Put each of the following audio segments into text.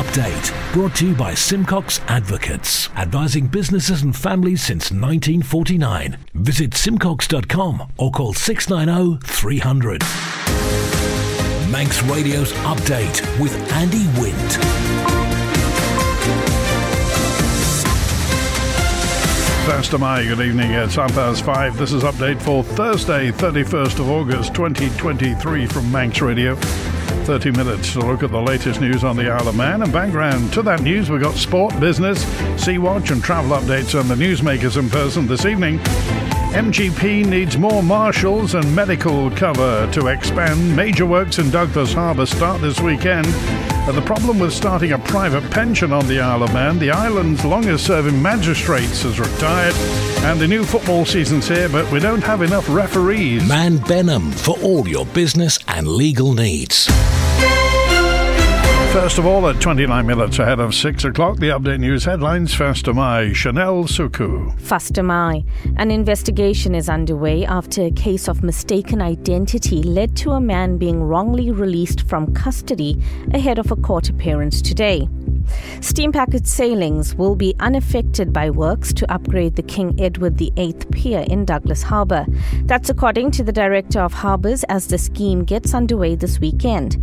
Update, brought to you by Simcox Advocates, advising businesses and families since 1949. Visit simcox.com or call 690 300. Manx Radio's Update with Andy Wint. First of May, good evening, it's 5:30. This is Update for Thursday, 31st of August 2023 from Manx Radio. 30 minutes to look at the latest news on the Isle of Man. And background to that news, we've got sport, business, Sea Watch and travel updates on the newsmakers in person this evening. MGP needs more marshals and medical cover to expand. Major works in Douglas Harbour start this weekend. And the problem with starting a private pension on the Isle of Man, the island's longest-serving magistrates has retired, and the new football season's here, but we don't have enough referees. Man Benham for all your business and legal needs. First of all, at 29 minutes ahead of 6 o'clock, the Update News headlines. First of May, Chanel Suku. First of May, an investigation is underway after a case of mistaken identity led to a man being wrongly released from custody ahead of a court appearance today. Steam packet sailings will be unaffected by works to upgrade the King Edward VIII Pier in Douglas Harbour. That's according to the Director of Harbours as the scheme gets underway this weekend.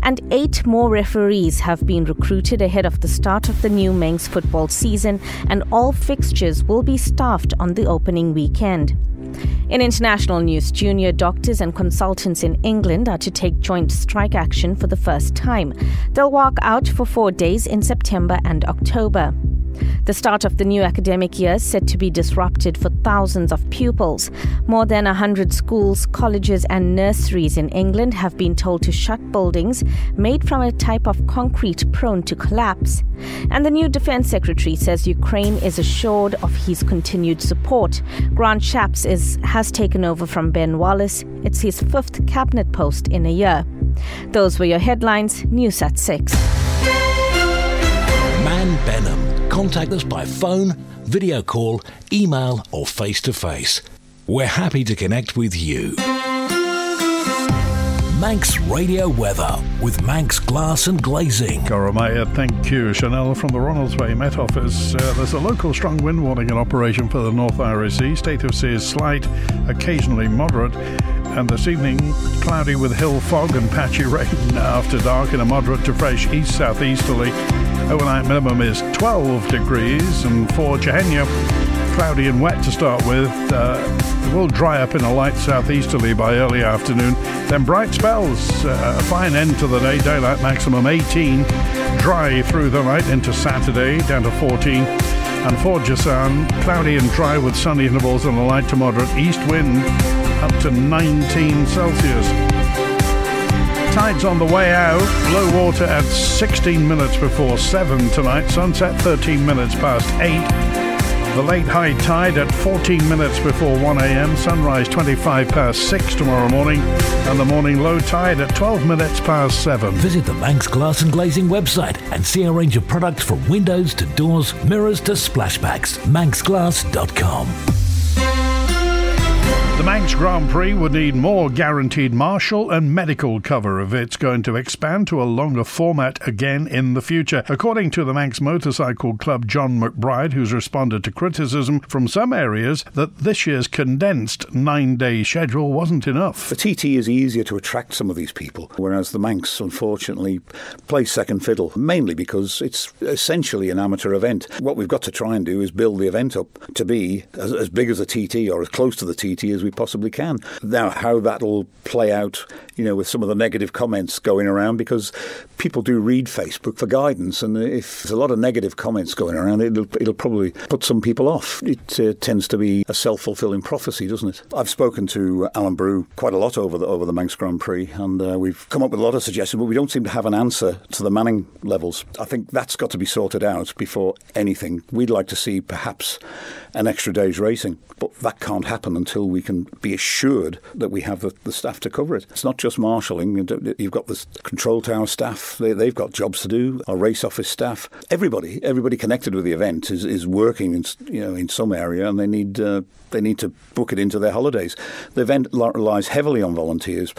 And 8 more referees have been recruited ahead of the start of the new Manx football season, and all fixtures will be staffed on the opening weekend. In international news, junior doctors and consultants in England are to take joint strike action for the first time. They'll walk out for 4 days in September and October. The start of the new academic year is set to be disrupted for thousands of pupils. More than 100 schools, colleges and nurseries in England have been told to shut buildings made from a type of concrete prone to collapse. And the new Defence Secretary says Ukraine is assured of his continued support. Grant Shapps has taken over from Ben Wallace. It's his 5th cabinet post in a year. Those were your headlines. News at 6. Man Benham. Contact us by phone, video call, email or face-to-face. We're happy to connect with you. Manx Radio Weather with Manx Glass and Glazing. Coromaya, thank you. Chanel from the Ronaldsway Met Office. There's a local strong wind warning in operation for the North Irish Sea. State of sea is slight, occasionally moderate. And this evening, cloudy with hill fog and patchy rain after dark in a moderate to fresh east-southeasterly. Overnight minimum is 12 degrees, and for Chehenya, cloudy and wet to start with. It will dry up in a light southeasterly by early afternoon. Then bright spells, a fine end to the day, daylight maximum 18. Dry through the night into Saturday, down to 14. And for Jasan, cloudy and dry with sunny intervals and a light to moderate east wind up to 19 Celsius. Tide's on the way out, low water at 16 minutes before 7 tonight, sunset 13 minutes past 8. The late high tide at 14 minutes before 1 a.m, sunrise 25 past 6 tomorrow morning, and the morning low tide at 12 minutes past 7. Visit the Manx Glass and Glazing website and see a range of products from windows to doors, mirrors to splashbacks. manxglass.com. The Manx Grand Prix would need more guaranteed marshal and medical cover if it's going to expand to a longer format again in the future. According to the Manx Motorcycle Club John McBride, who's responded to criticism from some areas that this year's condensed 9-day schedule wasn't enough. The TT is easier to attract some of these people, whereas the Manx, unfortunately, plays second fiddle, mainly because it's essentially an amateur event. What we've got to try and do is build the event up to be as big as a TT or as close to the TT as we possibly can. Now, how that'll play out, with some of the negative comments going around, because people do read Facebook for guidance, and if there's a lot of negative comments going around, it'll probably put some people off. It tends to be a self-fulfilling prophecy, doesn't it? I've spoken to Alan Brew quite a lot over the Manx Grand Prix, and we've come up with a lot of suggestions, but we don't seem to have an answer to the manning levels. I think that's got to be sorted out before anything. We'd like to see perhaps an extra day's racing, but that can't happen until we can be assured that we have the staff to cover it. It's not just marshalling. You've got the control tower staff. They've got jobs to do. Our race office staff. Everybody connected with the event is working in some area, and they need to book it into their holidays. The event relies heavily on volunteers.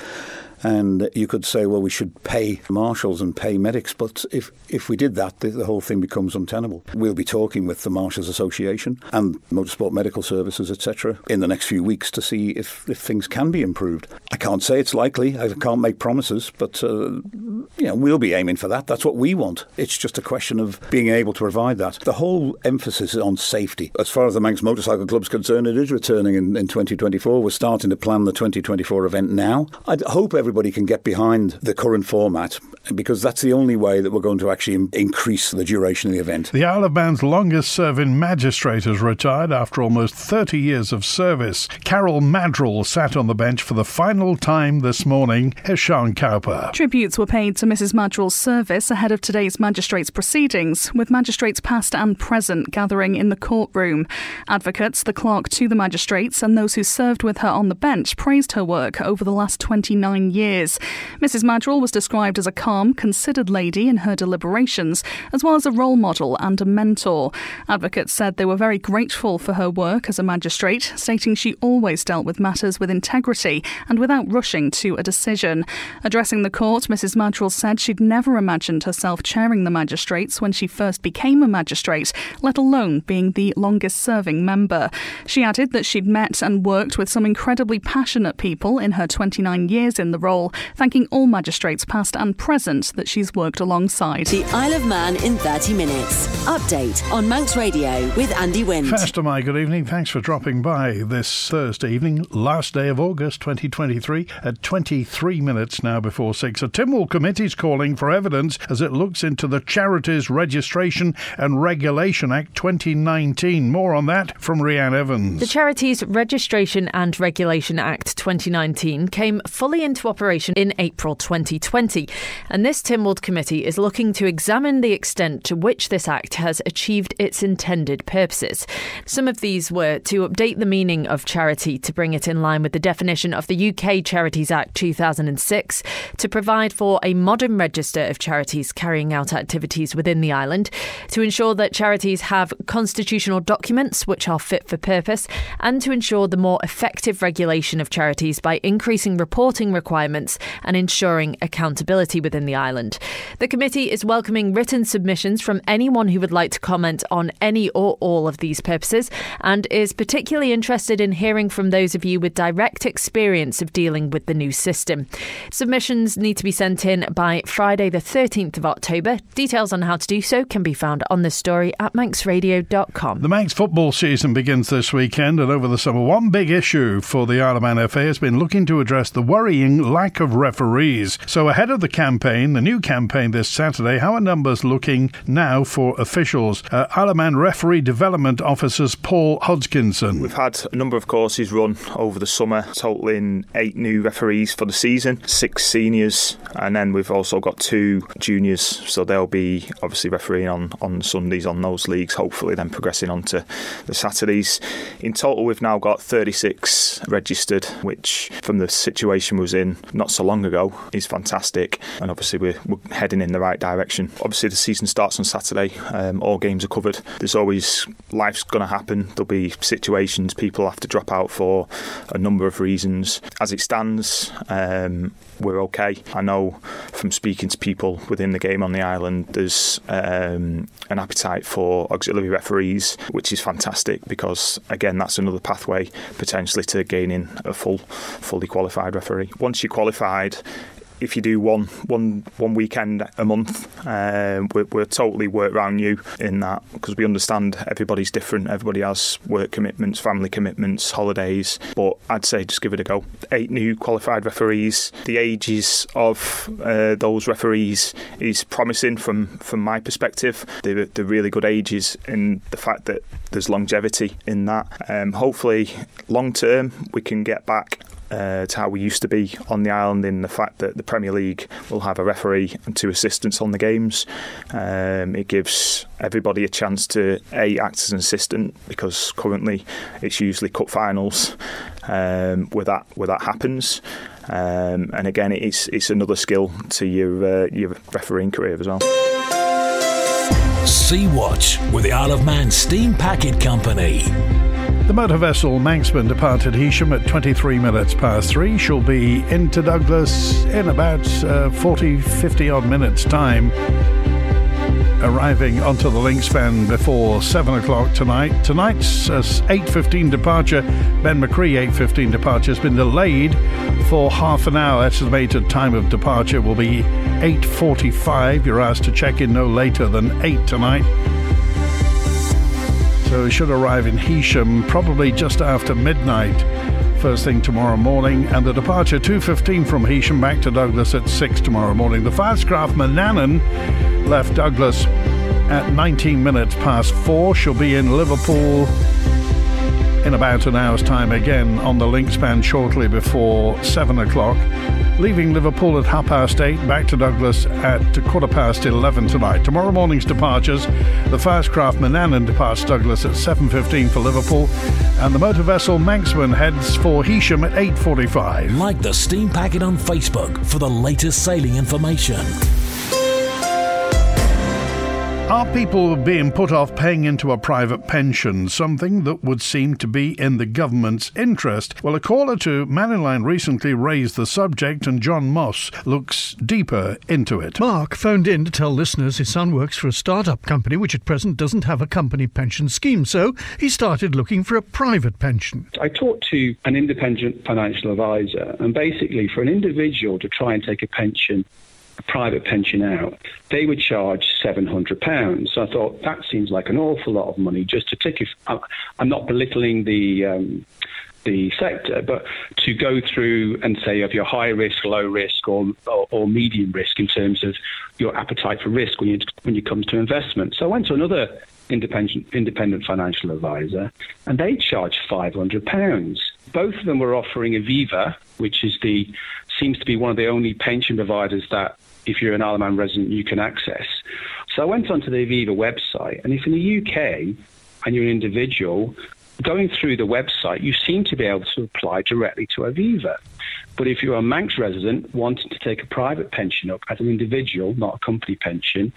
And you could say, well, we should pay marshals and pay medics, but if we did that, the whole thing becomes untenable. We'll be talking with the Marshals Association and Motorsport Medical Services, etc., in the next few weeks to see if things can be improved. I can't say it's likely. I can't make promises, but we'll be aiming for that. That's what we want. It's just a question of being able to provide that. The whole emphasis is on safety. As far as the Manx Motorcycle Club's concerned, it is returning in 2024. We're starting to plan the 2024 event now. I hope everybody can get behind the current format, because that's the only way that we're going to actually increase the duration of the event. The Isle of Man's longest-serving magistrate has retired after almost 30 years of service. Carol Madrell sat on the bench for the final time this morning. Here's Sean Cowper. Tributes were paid to Mrs Madrell's service ahead of today's magistrates' proceedings, with magistrates past and present gathering in the courtroom. Advocates, the clerk to the magistrates, and those who served with her on the bench praised her work over the last 29 years. Mrs Madrell was described as a calm, considered lady in her deliberations, as well as a role model and a mentor. Advocates said they were very grateful for her work as a magistrate, stating she always dealt with matters with integrity and without rushing to a decision. Addressing the court, Mrs Madrell said she'd never imagined herself chairing the magistrates when she first became a magistrate, let alone being the longest-serving member. She added that she'd met and worked with some incredibly passionate people in her 29 years in the role, thanking all magistrates past and present that she's worked alongside. The Isle of Man in 30 minutes. Update on Manx Radio with Andy Wint. Faster, my good evening. Thanks for dropping by this Thursday evening, last day of August 2023, at 23 minutes now before 6. A Tynwald committee's calling for evidence as it looks into the Charities Registration and Regulation Act 2019. More on that from Rhiann Evans. The Charities Registration and Regulation Act 2019 came fully into operation in April 2020, and this Tynwald committee is looking to examine the extent to which this act has achieved its intended purposes. Some of these were to update the meaning of charity to bring it in line with the definition of the UK Charities Act 2006, to provide for a modern register of charities carrying out activities within the island, to ensure that charities have constitutional documents which are fit for purpose, and to ensure the more effective regulation of charities by increasing reporting requirements and ensuring accountability within the island. The committee is welcoming written submissions from anyone who would like to comment on any or all of these purposes, and is particularly interested in hearing from those of you with direct experience of dealing with the new system. Submissions need to be sent in by Friday the 13th of October. Details on how to do so can be found on the story at manxradio.com. The Manx football season begins this weekend, and over the summer, one big issue for the Isle of Man FA has been looking to address the worrying lack of referees. So ahead of the campaign, the new campaign this Saturday, how are numbers looking now for officials? Isle of Man Referee Development Officers Paul Hodgkinson. We've had a number of courses run over the summer, totalling 8 new referees for the season, 6 seniors, and then we've also got 2 juniors, so they'll be obviously refereeing on Sundays on those leagues, hopefully then progressing on to the Saturdays. In total, we've now got 36 registered, which from the situation we was in not so long ago is fantastic, and obviously we're heading in the right direction. Obviously the season starts on Saturday, all games are covered. There's always, life's going to happen, there'll be situations people have to drop out for a number of reasons. As it stands, we're okay. I know from speaking to people within the game on the island, there's an appetite for auxiliary referees, which is fantastic, because again, that's another pathway potentially to gaining a fully qualified referee. Once you're qualified, if you do one weekend a month, we'll totally work around you in that, because we understand everybody's different. Everybody has work commitments, family commitments, holidays. But I'd say just give it a go. 8 new qualified referees. The ages of those referees is promising from my perspective. They're really good ages in the fact that there's longevity in that. Hopefully, long term, we can get back to how we used to be on the island, in the fact that the Premier League will have a referee and 2 assistants on the games. It gives everybody a chance to act as an assistant, because currently it's usually cup finals where that happens. And again, it's another skill to your refereeing career as well. Sea Watch with the Isle of Man Steam Packet Company. The motor vessel Manxman departed Heysham at 23 minutes past 3. She'll be into Douglas in about 50 odd minutes' time, arriving onto the link span before 7 o'clock tonight. Tonight's 8:15 departure, Ben McCree 8:15 departure, has been delayed for half an hour. Estimated time of departure will be 8:45. You're asked to check in no later than 8 tonight. So it should arrive in Heysham probably just after midnight, first thing tomorrow morning. And the departure 2:15 from Heysham back to Douglas at 6 tomorrow morning. The fastcraft Manannan left Douglas at 19 minutes past 4. She'll be in Liverpool in about an hour's time, again on the link span shortly before 7 o'clock. Leaving Liverpool at 8:30, back to Douglas at 11:15 tonight. Tomorrow morning's departures: the fastcraft Manannan departs Douglas at 7:15 for Liverpool, and the motor vessel Manxman heads for Heysham at 8:45. Like the Steam Packet on Facebook for the latest sailing information. Are people being put off paying into a private pension, something that would seem to be in the government's interest? Well, a caller to Manninline recently raised the subject, and John Moss looks deeper into it. Mark phoned in to tell listeners his son works for a start-up company which at present doesn't have a company pension scheme, so he started looking for a private pension. I talked to an independent financial advisor, and basically for an individual to try and take a private pension out, they would charge £700. So I thought, that seems like an awful lot of money just to take. I'm not belittling the sector, but to go through and say if you're high risk, low risk, or medium risk in terms of your appetite for risk when you come to investment. So I went to another independent financial advisor, and they charged £500. Both of them were offering Aviva, which seems to be one of the only pension providers that, if you're an Isle of Man resident, you can access. So I went onto the Aviva website, and if in the UK and you're an individual, going through the website, you seem to be able to apply directly to Aviva. But if you're a Manx resident wanting to take a private pension up as an individual, not a company pension,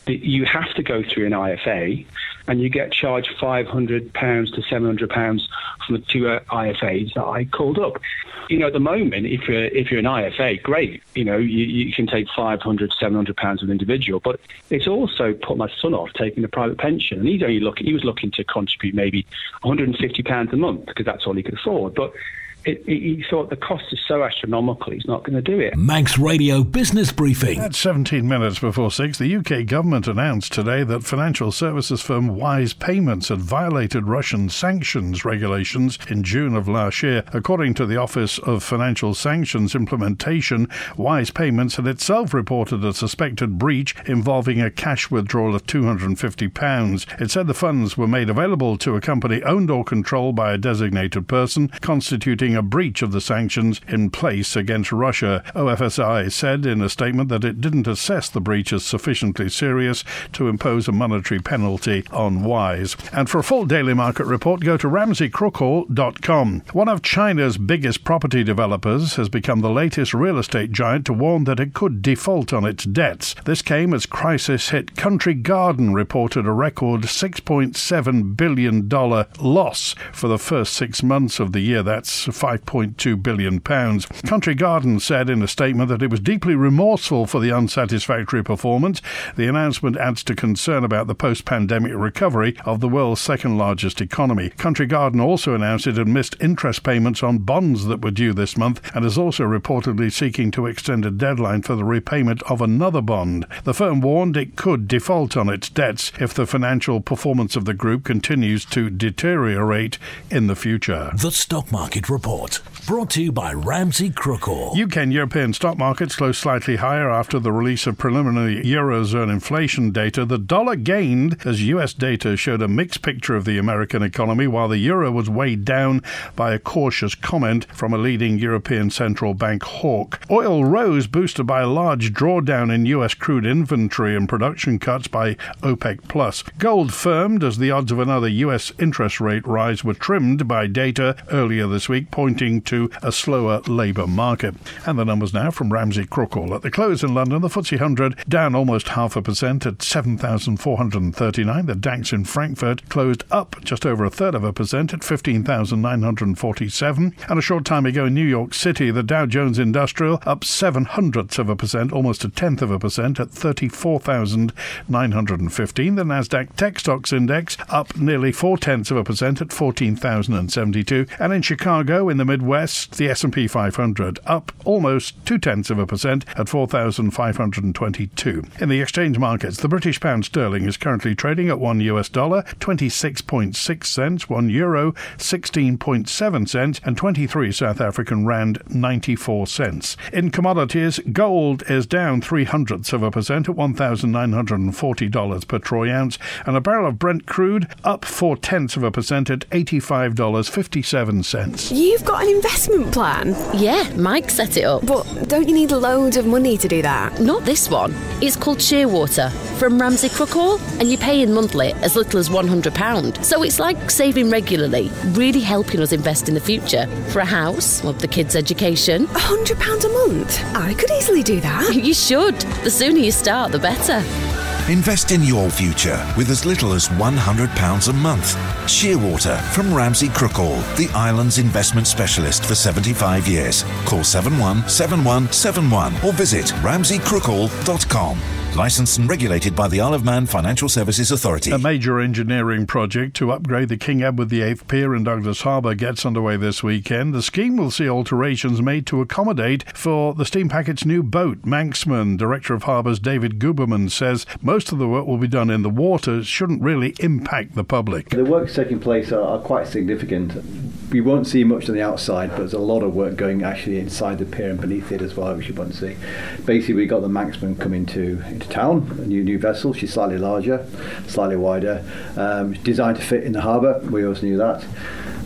you have to go through an IFA, and you get charged £500 to £700 from the two IFAs that I called up. At the moment, if you're an IFA, great. You can take £500, £700 of an individual, but it's also put my son off taking a private pension, and he was looking to contribute maybe £150 a month because that's all he could afford. But he thought the cost is so astronomical, he's not going to do it. Manx Radio Business Briefing. At 17 minutes before 6, the UK government announced today that financial services firm Wise Payments had violated Russian sanctions regulations in June of last year. According to the Office of Financial Sanctions Implementation, Wise Payments had itself reported a suspected breach involving a cash withdrawal of £250. It said the funds were made available to a company owned or controlled by a designated person, constituting a breach of the sanctions in place against Russia. OFSI said in a statement that it didn't assess the breach as sufficiently serious to impose a monetary penalty on Wise. And for a full daily market report, go to ramseycrookhall.com. One of China's biggest property developers has become the latest real estate giant to warn that it could default on its debts. This came as crisis hit. Country Garden reported a record $6.7 billion loss for the first 6 months of the year. That's £5.2 billion. Country Garden said in a statement that it was deeply remorseful for the unsatisfactory performance. The announcement adds to concern about the post-pandemic recovery of the world's second-largest economy. Country Garden also announced it had missed interest payments on bonds that were due this month, and is also reportedly seeking to extend a deadline for the repayment of another bond. The firm warned it could default on its debts if the financial performance of the group continues to deteriorate in the future. The Stock Market Report, brought to you by Ramsey Crookhall. UK and European stock markets closed slightly higher after the release of preliminary Eurozone inflation data. The dollar gained as US data showed a mixed picture of the American economy, while the euro was weighed down by a cautious comment from a leading European central bank hawk. Oil rose, boosted by a large drawdown in US crude inventory and production cuts by OPEC+. Gold firmed as the odds of another US interest rate rise were trimmed by data earlier this week, pointing to a slower labour market. And the numbers now from Ramsey Crookall. At the close in London, the FTSE 100 down almost 0.5% at 7,439. The DAX in Frankfurt closed up just over 1/3% at 15,947. And a short time ago in New York City, the Dow Jones Industrial up 0.07%, almost 1/10% at 34,915. The Nasdaq Tech Stocks Index up nearly 0.4% at 14,072. And in Chicago, in the Midwest, the S&P 500 up almost 0.2% at 4,522. In the exchange markets, the British pound sterling is currently trading at $1 26.6 cents, €1 16.7 cents, and 23 South African rand 94 cents. In commodities, gold is down 0.03% at $1,940 per troy ounce, and a barrel of Brent crude up 0.4% at $85.57. You've got an investment plan? Yeah, Mike set it up. But don't you need loads of money to do that? Not this one. It's called Shearwater from Ramsey Crookall, and you pay in monthly as little as £100. So it's like saving regularly, really helping us invest in the future. For a house, or the kids' education. £100 a month? I could easily do that. You should. The sooner you start, the better. Invest in your future with as little as £100 a month. Shearwater from Ramsey Crookall, the island's investment specialist for 75 years. Call 717171 or visit ramseycrookall.com. Licensed and regulated by the Isle of Man Financial Services Authority. A major engineering project to upgrade the King Edward VIII Pier in Douglas Harbour gets underway this weekend. The scheme will see alterations made to accommodate for the steam packet's new boat. Manxman, Director of Harbours David Guberman, says most of the work will be done in the water, shouldn't really impact the public. The works taking place are quite significant. We won't see much on the outside, but there's a lot of work going actually inside the pier and beneath it as well, which you won't see. Basically, we got the Manxman coming into town, a new vessel. She's slightly larger, slightly wider, designed to fit in the harbour. We always knew that.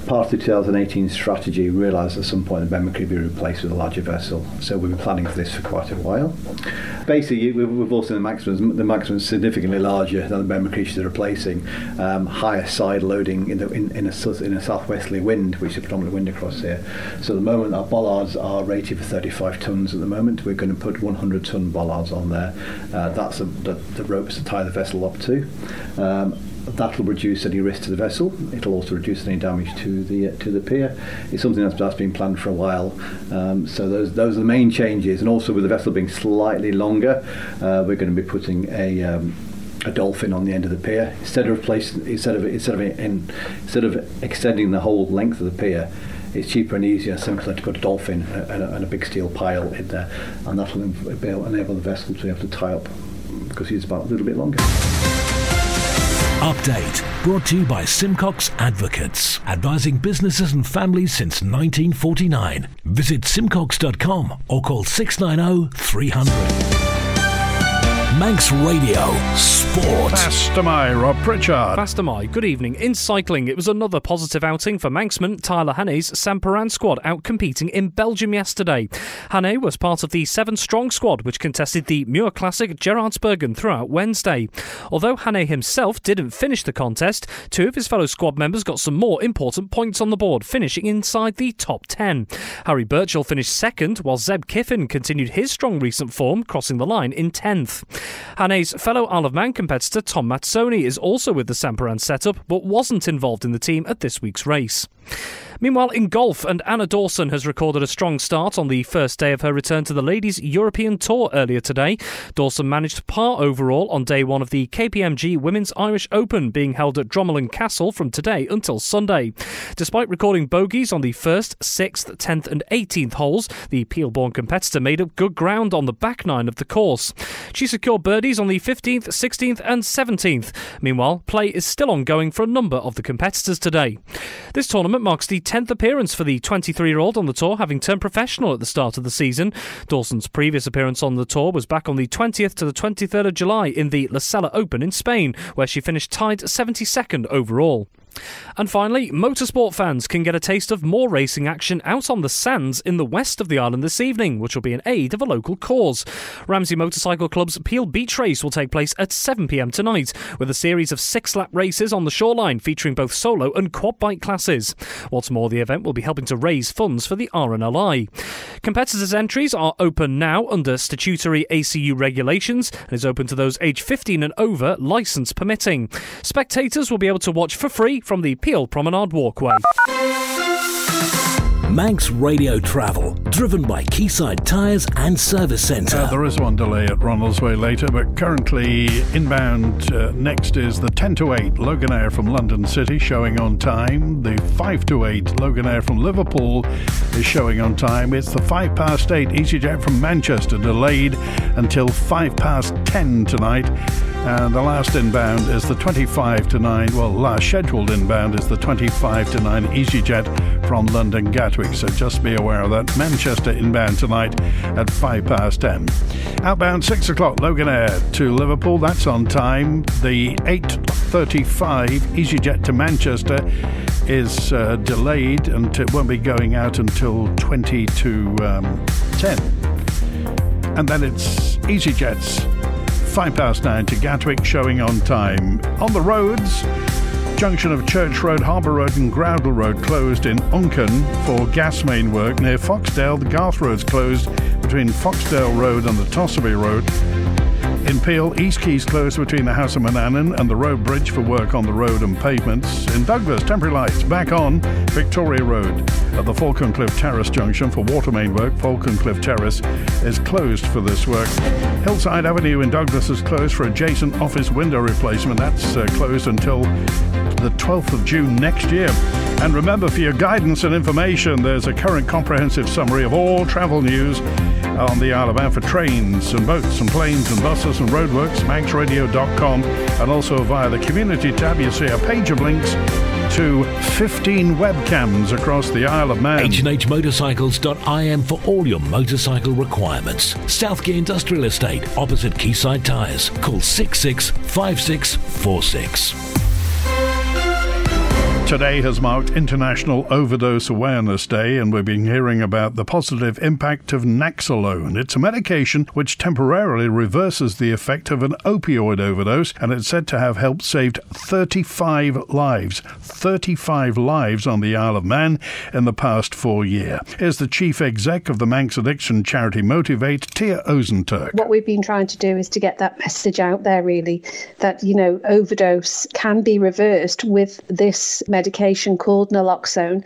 Part of the 2018 strategy realised at some point the Benman could be replaced with a larger vessel, so we've been planning for this for quite a while. Basically, we've also the Manxman's significantly larger than the Benman she's replacing, higher side loading in a southwesterly wind, which is a predominant wind across here. So at the moment our bollards are rated for 35 tonnes at the moment. We're going to put 100-tonne bollards on there. That's the ropes to tie the vessel up to. That will reduce any risk to the vessel. It'll also reduce any damage to the pier. It's something that's been planned for a while. So those are the main changes. And also with the vessel being slightly longer, we're going to be putting a dolphin on the end of the pier instead of extending the whole length of the pier. It's cheaper and easier and simpler to put a dolphin and a big steel pile in there, and that will enable the vessel to be able to tie up because it's about a little bit longer. Update brought to you by Simcox Advocates, advising businesses and families since 1949. Visit simcox.com or call 690 300. Manx Radio Sport. Fast am I, Rob Pritchard. Fast am I. Good evening. In cycling, it was another positive outing for Manxman Tyler Hannay's Samparan squad out competing in Belgium yesterday. Hannay was part of the 7-strong squad which contested the Muir Classic Gerardsbergen throughout Wednesday. Although Hannay himself didn't finish the contest, 2 of his fellow squad members got some more important points on the board, finishing inside the top 10. Harry Birchall finished second, while Zeb Kiffin continued his strong recent form, crossing the line in 10th. Hannay's fellow Isle of Man competitor Tom Mazzoni is also with the Samparan setup, but wasn't involved in the team at this week's race. Meanwhile, in golf, and Anna Dawson has recorded a strong start on the first day of her return to the Ladies European Tour earlier today. Dawson managed par overall on day 1 of the KPMG Women's Irish Open, being held at Dromoland Castle from today until Sunday. Despite recording bogeys on the 1st, 6th, 10th and 18th holes, the Peel-born competitor made up good ground on the back 9 of the course. She secured birdies on the 15th, 16th and 17th. Meanwhile, play is still ongoing for a number of the competitors today. This tournament marks the 10th appearance for the 23-year-old on the tour, having turned professional at the start of the season. Dawson's previous appearance on the tour was back on the 20th to the 23rd of July in the La Sella Open in Spain, where she finished tied 72nd overall. And finally, motorsport fans can get a taste of more racing action out on the sands in the west of the island this evening, which will be in aid of a local cause. Ramsey Motorcycle Club's Peel Beach Race will take place at 7 p.m. tonight, with a series of 6-lap races on the shoreline featuring both solo and quad bike classes. What's more, the event will be helping to raise funds for the RNLI. Competitors' entries are open now under statutory ACU regulations and is open to those aged 15 and over, licence permitting. Spectators will be able to watch for free from the Peel Promenade Walkway. Manx Radio Travel, driven by Quayside Tyres and Service Centre. There is one delay at Ronaldsway later, but currently inbound next is the 10 to 8 Loganair from London City showing on time. The 5 to 8 Loganair from Liverpool is showing on time. It's the 5 past 8 EasyJet from Manchester delayed until 5 past 10 tonight. And the last inbound is the 25 to 9, last scheduled inbound is the 25 to 9 EasyJet from London Gatwick. So just be aware of that. Manchester inbound tonight at 5 past 10. Outbound 6 o'clock Loganair to Liverpool, that's on time. The 8:35 EasyJet to Manchester is delayed and it won't be going out until 20 to 10. And then it's EasyJet's 5 past 9 to Gatwick showing on time. On the roads, junction of Church Road, Harbour Road and Groudle Road closed in Unken for gas main work. Near Foxdale, the Garth Road's closed between Foxdale Road and the Tossaby Road. In Peel, East Quays closed between the House of Manannan and the road bridge for work on the road and pavements. In Douglas, temporary lights back on Victoria Road at the Falconcliffe Terrace junction for water main work. Falconcliffe Terrace is closed for this work. Hillside Avenue in Douglas is closed for adjacent office window replacement. That's closed until the 12th of June next year. And remember, for your guidance and information, there's a current comprehensive summary of all travel news on the Isle of Man for trains and boats and planes and buses and roadworks, manxradio.com, and also via the community tab you see a page of links to 15 webcams across the Isle of Man. H&HMotorcycles.im for all your motorcycle requirements. Southgate Industrial Estate, opposite Quayside Tyres. Call 665646. Today has marked International Overdose Awareness Day, and we've been hearing about the positive impact of Naxalone. It's a medication which temporarily reverses the effect of an opioid overdose, and it's said to have helped save 35 lives. 35 lives on the Isle of Man in the past 4 years. Here's the chief exec of the Manx addiction charity Motivate, Tia Ozenturk. What we've been trying to do is to get that message out there, really, that, overdose can be reversed with this medication called naloxone,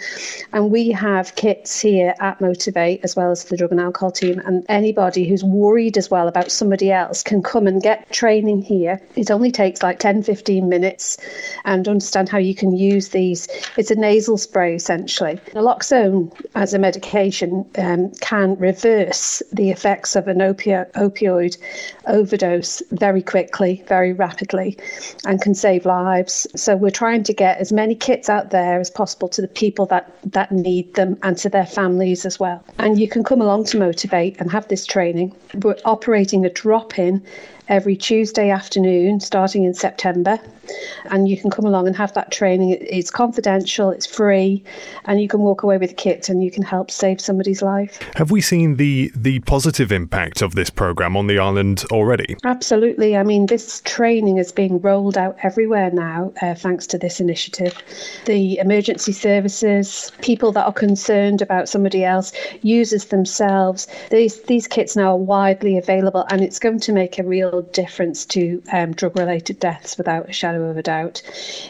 and we have kits here at Motivate as well as the drug and alcohol team, and anybody who's worried as well about somebody else can come and get training here. It only takes like 10-15 minutes and understand how you can use these. It's a nasal spray essentially. Naloxone as a medication can reverse the effects of an opioid overdose very quickly, very rapidly, and can save lives. So we're trying to get as many kits out there as possible to the people that need them and to their families as well. And you can come along to Motivate and have this training. We're operating a drop-in every Tuesday afternoon starting in September, and you can come along and have that training. It's confidential, it's free, and you can walk away with a kit and you can help save somebody's life. Have we seen the positive impact of this programme on the island already? Absolutely. I mean, this training is being rolled out everywhere now thanks to this initiative. The emergency services, people that are concerned about somebody else, users themselves, these kits now are widely available, and it's going to make a real difference to drug-related deaths without a shadow of a doubt.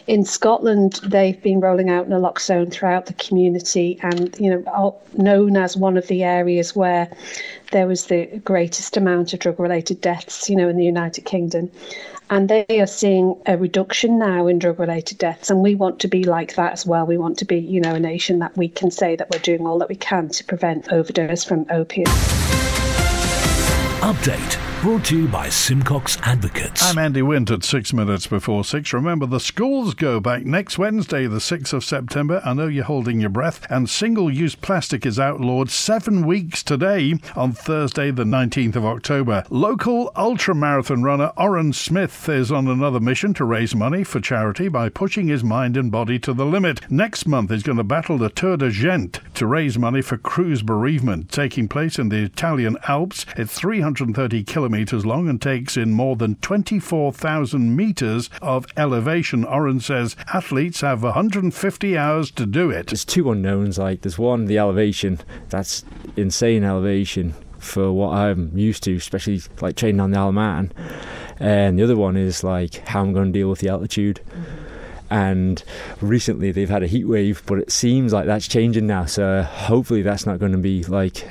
In Scotland, they've been rolling out naloxone throughout the community, and are known as one of the areas where there was the greatest amount of drug-related deaths, in the United Kingdom. And they are seeing a reduction now in drug-related deaths, and we want to be like that as well. We want to be, a nation that we can say that we're doing all that we can to prevent overdose from opiates. Update. Brought to you by Simcox Advocates. I'm Andy Wint at 6 minutes before 6. Remember, the schools go back next Wednesday, the 6th of September. I know you're holding your breath. And single-use plastic is outlawed 7 weeks today on Thursday, the 19th of October. Local ultramarathon runner Oren Smith is on another mission to raise money for charity by pushing his mind and body to the limit. Next month, he's going to battle the Tour de Gent to raise money for cruise bereavement, taking place in the Italian Alps. It's 330 kilometres long and takes in more than 24,000 metres of elevation. Oren says athletes have 150 hours to do it. There's two unknowns. There's one, the elevation. That's insane elevation for what I'm used to, especially training on the Isle of Man. And the other one is how I'm going to deal with the altitude. And recently they've had a heat wave, but it seems like that's changing now, so hopefully that's not going to be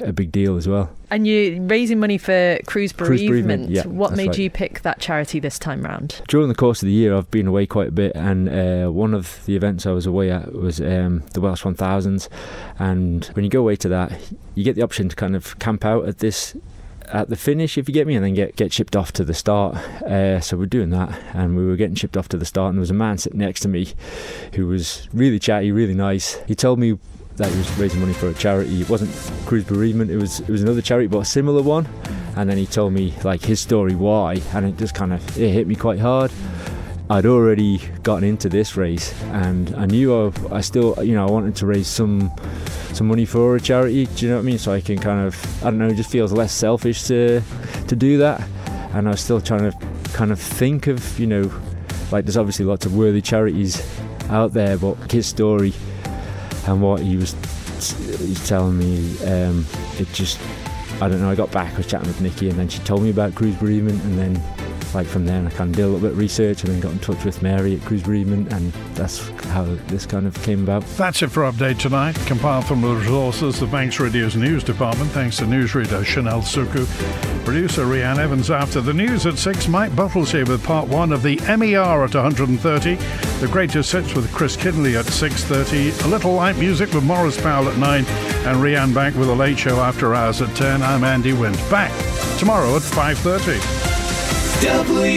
a big deal as well. And you're raising money for cruise bereavement. Yeah, what made you pick that charity this time round? During the course of the year I've been away quite a bit, and one of the events I was away at was the Welsh 1000s, and when you go away to that you get the option to kind of camp out at the finish, if you get me, and then get shipped off to the start. So we're doing that, and we were getting shipped off to the start, and there was a man sitting next to me who was really chatty, really nice. He told me that he was raising money for a charity. It wasn't cruise bereavement, it was another charity, but a similar one. And then he told me his story why, and it just it hit me quite hard. I'd already gotten into this race, and I knew I still I wanted to raise some money for a charity, do you know what I mean? So I can it just feels less selfish to do that. And I was still trying to think of, there's obviously lots of worthy charities out there, but his story and what he's telling me, I got back, I was chatting with Nikki, and then she told me about cruise bereavement, and then from there I kind of did a little bit of research and then got in touch with Mary at Cruise Bereavement, and that's how this kind of came about. That's it for Update Tonight, compiled from the resources of Manx Radio's news department. Thanks to newsreader Chanel Suku, producer Rhiann Evans. After the news at 6, Mike Buttles here with part 1 of the MER at 130, the greatest hits with Chris Kidley at 6:30, a little light music with Morris Powell at 9, and Rhiann back with a late show after hours at 10. I'm Andy Wint, back tomorrow at 5:30. WINT